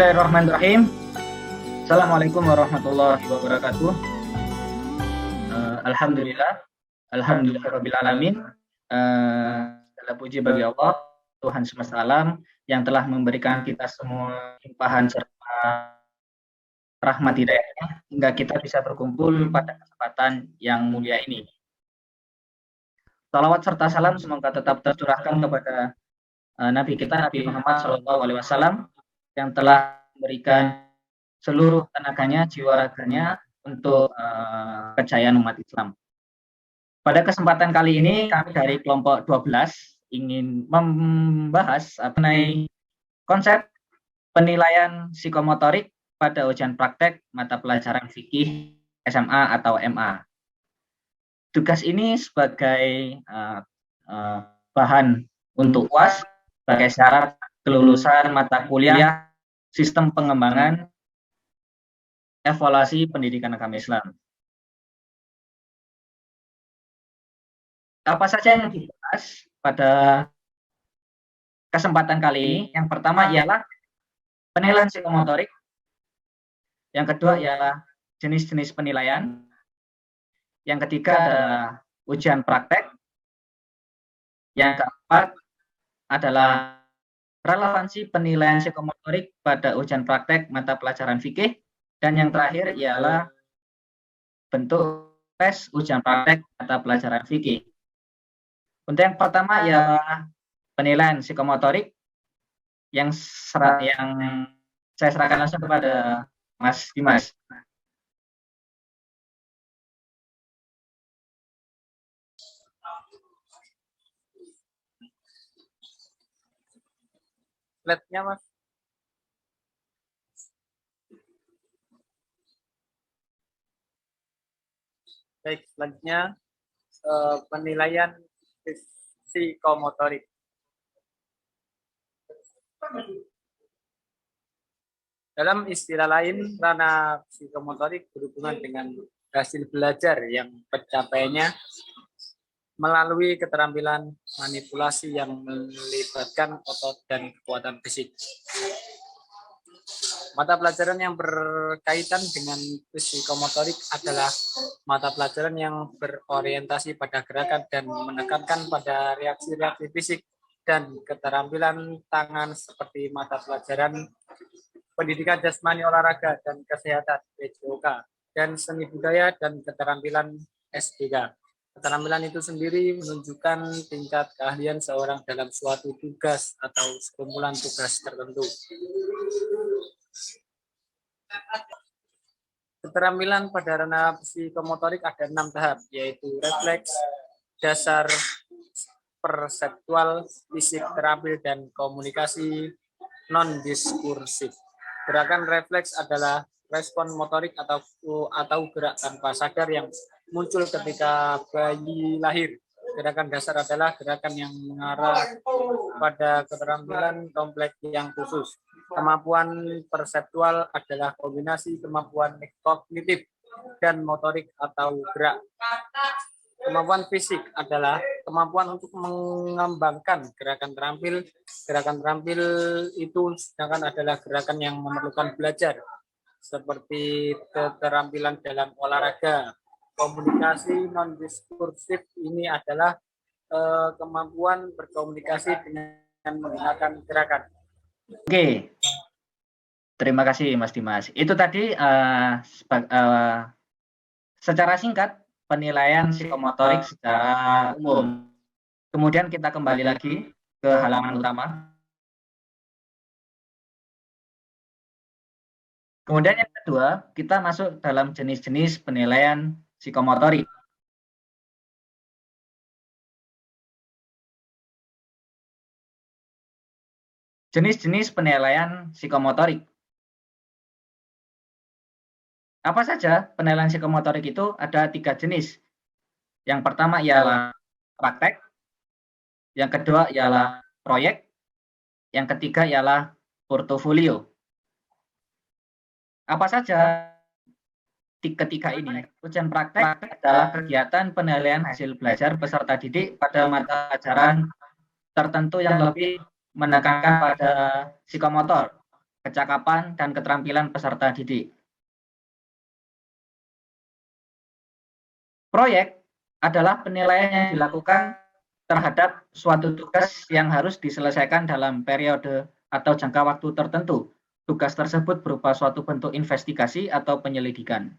Bismillahirrahmanirrahim. Assalamualaikum warahmatullahi wabarakatuh. Alhamdulillah, alhamdulillahirabbil alamin. Segala puji bagi Allah, Tuhan semesta alam yang telah memberikan kita semua limpahan serta rahmat hidayahnya hingga kita bisa berkumpul pada kesempatan yang mulia ini. Salawat serta salam semoga tetap tercurahkan kepada Nabi kita Nabi Muhammad SAW yang telah memberikan seluruh tenaganya, jiwa raganya untuk kejayaan umat Islam. Pada kesempatan kali ini kami dari kelompok 12 ingin membahas mengenai konsep penilaian psikomotorik pada ujian praktek mata pelajaran fikih SMA atau MA. Tugas ini sebagai bahan untuk UAS sebagai syarat kelulusan mata kuliah sistem pengembangan evaluasi pendidikan agama Islam. Apa saja yang dibahas pada kesempatan kali ini? Yang pertama ialah penilaian psikomotorik. Yang kedua ialah jenis-jenis penilaian. Yang ketiga adalah ujian praktek. Yang keempat adalah relevansi penilaian psikomotorik pada ujian praktek mata pelajaran fikih. Dan yang terakhir ialah bentuk tes ujian praktek mata pelajaran fikih. Untuk yang pertama ialah penilaian psikomotorik yang saya serahkan langsung kepada Mas Dimas. Slide-nya, Mas. Baik, selanjutnya penilaian psikomotorik. Dalam istilah lain, ranah psikomotorik berhubungan dengan hasil belajar yang pencapaiannya melalui keterampilan manipulasi yang melibatkan otot dan kekuatan fisik. Mata pelajaran yang berkaitan dengan psikomotorik adalah mata pelajaran yang berorientasi pada gerakan dan menekankan pada reaksi-reaksi fisik dan keterampilan tangan seperti mata pelajaran pendidikan jasmani olahraga dan kesehatan (PJOK) dan seni budaya dan keterampilan S3. Keterampilan itu sendiri menunjukkan tingkat keahlian seorang dalam suatu tugas atau sekumpulan tugas tertentu. Keterampilan pada ranah psikomotorik ada 6 tahap, yaitu refleks, dasar, perseptual, fisik terampil, dan komunikasi non-diskursif. Gerakan refleks adalah respon motorik atau gerak tanpa sadar yang muncul ketika bayi lahir. Gerakan dasar adalah gerakan yang mengarah pada keterampilan kompleks yang khusus. Kemampuan perseptual adalah kombinasi kemampuan kognitif dan motorik atau gerak. Kemampuan fisik adalah kemampuan untuk mengembangkan gerakan terampil. Gerakan terampil itu sedangkan adalah gerakan yang memerlukan belajar, seperti keterampilan dalam olahraga. Komunikasi non-diskursif ini adalah kemampuan berkomunikasi dengan menggunakan gerakan. Oke, terima kasih Mas Dimas. Itu tadi secara singkat penilaian psikomotorik secara umum. Kemudian kita kembali lagi ke halaman utama. Kemudian yang kedua, kita masuk dalam jenis-jenis penilaian psikomotorik. Jenis-jenis penilaian psikomotorik. Apa saja penilaian psikomotorik itu? Ada 3 jenis. Yang pertama ialah praktek, yang kedua ialah proyek, yang ketiga ialah portofolio. Apa saja ketiga ini? Ujian praktek adalah kegiatan penilaian hasil belajar peserta didik pada mata pelajaran tertentu yang lebih menekankan pada psikomotor. kecakapan, dan keterampilan peserta didik. Proyek adalah penilaian yang dilakukan terhadap suatu tugas yang harus diselesaikan dalam periode atau jangka waktu tertentu. Tugas tersebut berupa suatu bentuk investigasi atau penyelidikan.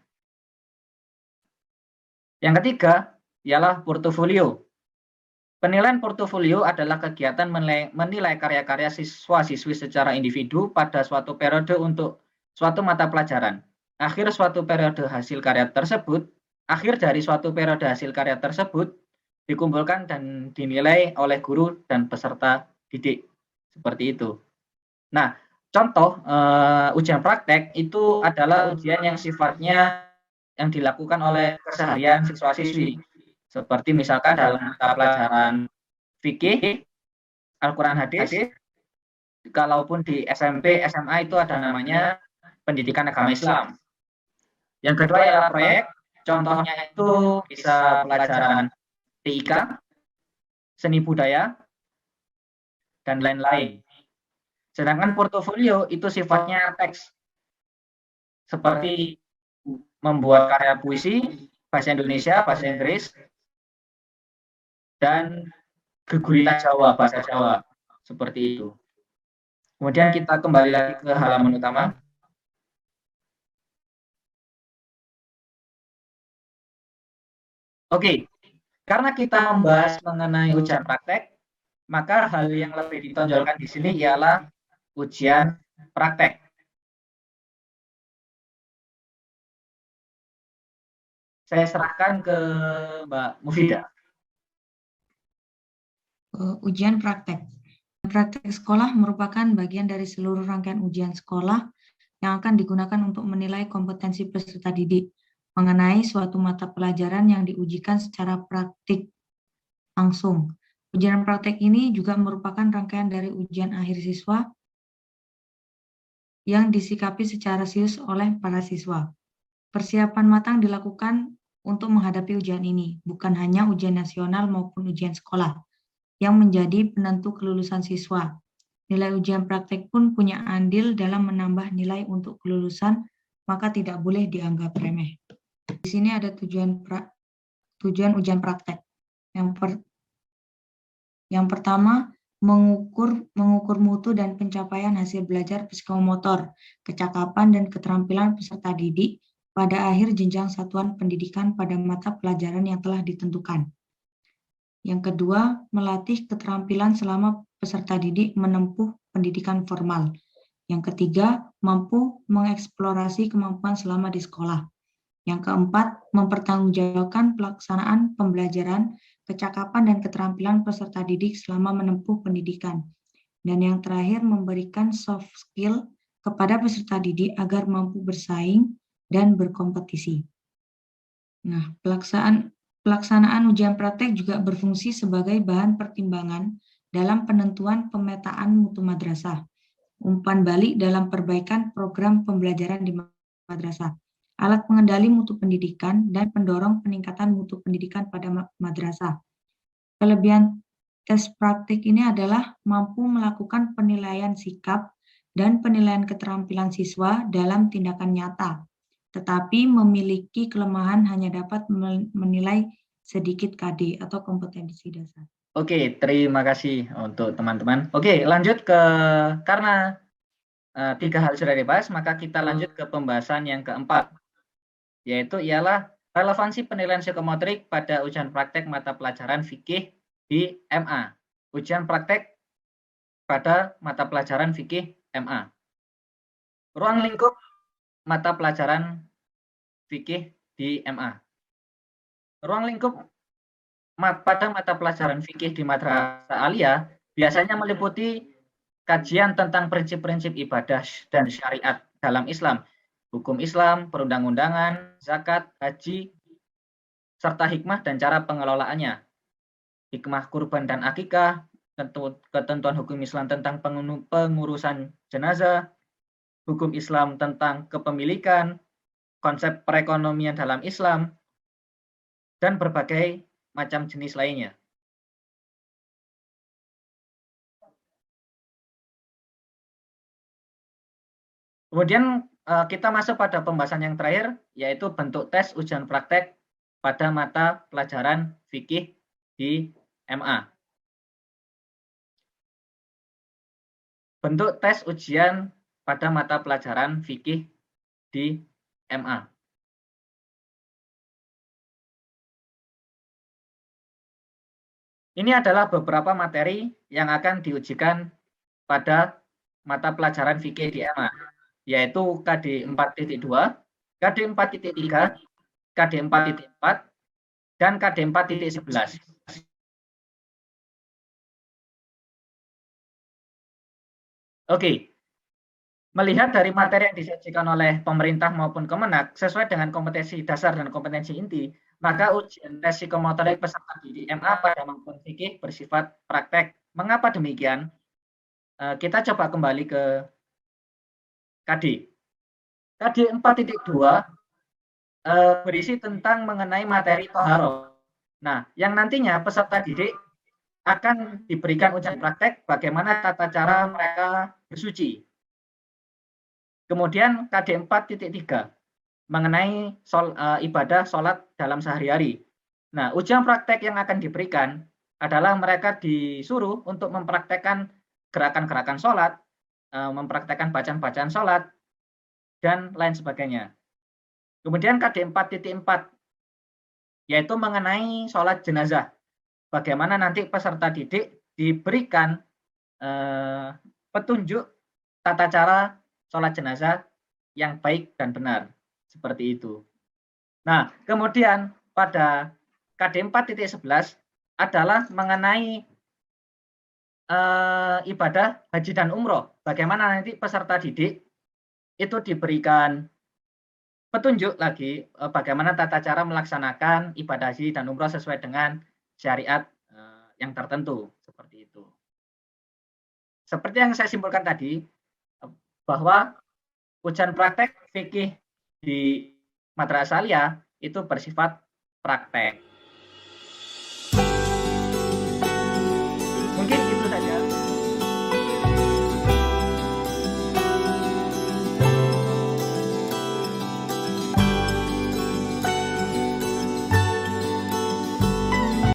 Yang ketiga ialah portofolio. Penilaian portofolio adalah kegiatan menilai karya-karya siswa-siswi secara individu pada suatu periode untuk suatu mata pelajaran. Akhir dari suatu periode hasil karya tersebut dikumpulkan dan dinilai oleh guru dan peserta didik. Seperti itu. Nah, contoh ujian praktek itu adalah ujian yang sifatnya yang dilakukan oleh keseharian siswa-siswi. Seperti misalkan dalam mata pelajaran fikih, Al-Quran hadis, kalaupun di SMP, SMA itu ada namanya pendidikan agama Islam. Yang kedua ialah proyek, contohnya itu bisa pelajaran TIK, seni budaya, dan lain-lain. Sedangkan portofolio itu sifatnya teks, seperti membuat karya puisi, bahasa Indonesia, bahasa Inggris, dan geguritan Jawa, bahasa Jawa, seperti itu. Kemudian kita kembali lagi ke halaman utama. Oke, karena kita membahas mengenai ujian praktek, maka hal yang lebih ditonjolkan di sini ialah ujian praktek. Saya serahkan ke Mbak Mufidah. Ujian praktek. Praktek sekolah merupakan bagian dari seluruh rangkaian ujian sekolah yang akan digunakan untuk menilai kompetensi peserta didik mengenai suatu mata pelajaran yang diujikan secara praktik langsung. Ujian praktek ini juga merupakan rangkaian dari ujian akhir siswa yang disikapi secara serius oleh para siswa. Persiapan matang dilakukan untuk menghadapi ujian ini, bukan hanya ujian nasional maupun ujian sekolah yang menjadi penentu kelulusan siswa. Nilai ujian praktek pun punya andil dalam menambah nilai untuk kelulusan, maka tidak boleh dianggap remeh. Di sini ada tujuan ujian praktek. Yang pertama, mengukur mutu dan pencapaian hasil belajar psikomotor, kecakapan dan keterampilan peserta didik pada akhir jenjang satuan pendidikan pada mata pelajaran yang telah ditentukan. Yang kedua, melatih keterampilan selama peserta didik menempuh pendidikan formal. Yang ketiga, mampu mengeksplorasi kemampuan selama di sekolah. Yang keempat, mempertanggungjawabkan pelaksanaan pembelajaran, kecakapan dan keterampilan peserta didik selama menempuh pendidikan. Dan yang terakhir, memberikan soft skill kepada peserta didik agar mampu bersaing dan berkompetisi. Nah, pelaksanaan ujian praktek juga berfungsi sebagai bahan pertimbangan dalam penentuan pemetaan mutu madrasah, umpan balik dalam perbaikan program pembelajaran di madrasah, alat pengendali mutu pendidikan, dan pendorong peningkatan mutu pendidikan pada madrasah. Kelebihan tes praktik ini adalah mampu melakukan penilaian sikap dan penilaian keterampilan siswa dalam tindakan nyata, tetapi memiliki kelemahan hanya dapat menilai sedikit KD atau kompetensi dasar. Oke, terima kasih untuk teman-teman. Oke, lanjut karena 3 hal sudah dibahas, maka kita lanjut ke pembahasan yang keempat, yaitu ialah relevansi penilaian psikomotorik pada ujian praktek mata pelajaran fikih di MA. Ujian praktek pada mata pelajaran fikih MA. Ruang lingkup mata pelajaran fikih di MA. Ruang lingkup pada mata pelajaran fikih di madrasah aliyah biasanya meliputi kajian tentang prinsip-prinsip ibadah dan syariat dalam Islam, hukum Islam, perundang-undangan, zakat, haji, serta hikmah dan cara pengelolaannya, hikmah kurban dan akikah, ketentuan hukum Islam tentang pengurusan jenazah, hukum Islam tentang kepemilikan, konsep perekonomian dalam Islam, dan berbagai macam jenis lainnya. Kemudian kita masuk pada pembahasan yang terakhir, yaitu bentuk tes ujian praktek pada mata pelajaran fikih di MA. Bentuk tes ujian pada mata pelajaran fikih di MA. Ini adalah beberapa materi yang akan diujikan pada mata pelajaran fikih di MA, yaitu KD 4.2, KD 4.3, KD 4.4, dan KD 4.11. Oke, melihat dari materi yang disajikan oleh pemerintah maupun Kemenak sesuai dengan kompetensi dasar dan kompetensi inti, maka ujian tes psikomotorik peserta didik MA pada maupun fikih bersifat praktek. Mengapa demikian? Kita coba kembali ke KD. KD 4.2 berisi tentang mengenai materi toharoh. Nah, yang nantinya peserta didik akan diberikan ujian praktek bagaimana tata cara mereka bersuci. Kemudian KD 4.3 mengenai ibadah sholat dalam sehari-hari. Nah, ujian praktek yang akan diberikan adalah mereka disuruh untuk mempraktekkan gerakan-gerakan sholat, mempraktekkan bacaan-bacaan sholat, dan lain sebagainya. Kemudian KD 4.4 yaitu mengenai sholat jenazah. Bagaimana nanti peserta didik diberikan petunjuk tata cara sholat jenazah yang baik dan benar. Seperti itu. Nah, kemudian pada KD 4.11 adalah mengenai ibadah haji dan umroh. Bagaimana nanti peserta didik itu diberikan petunjuk lagi bagaimana tata cara melaksanakan ibadah haji dan umroh sesuai dengan syariat yang tertentu. Seperti itu. Seperti yang saya simpulkan tadi, bahwa ujian praktek fikih di Madrasah Aliyah itu bersifat praktek.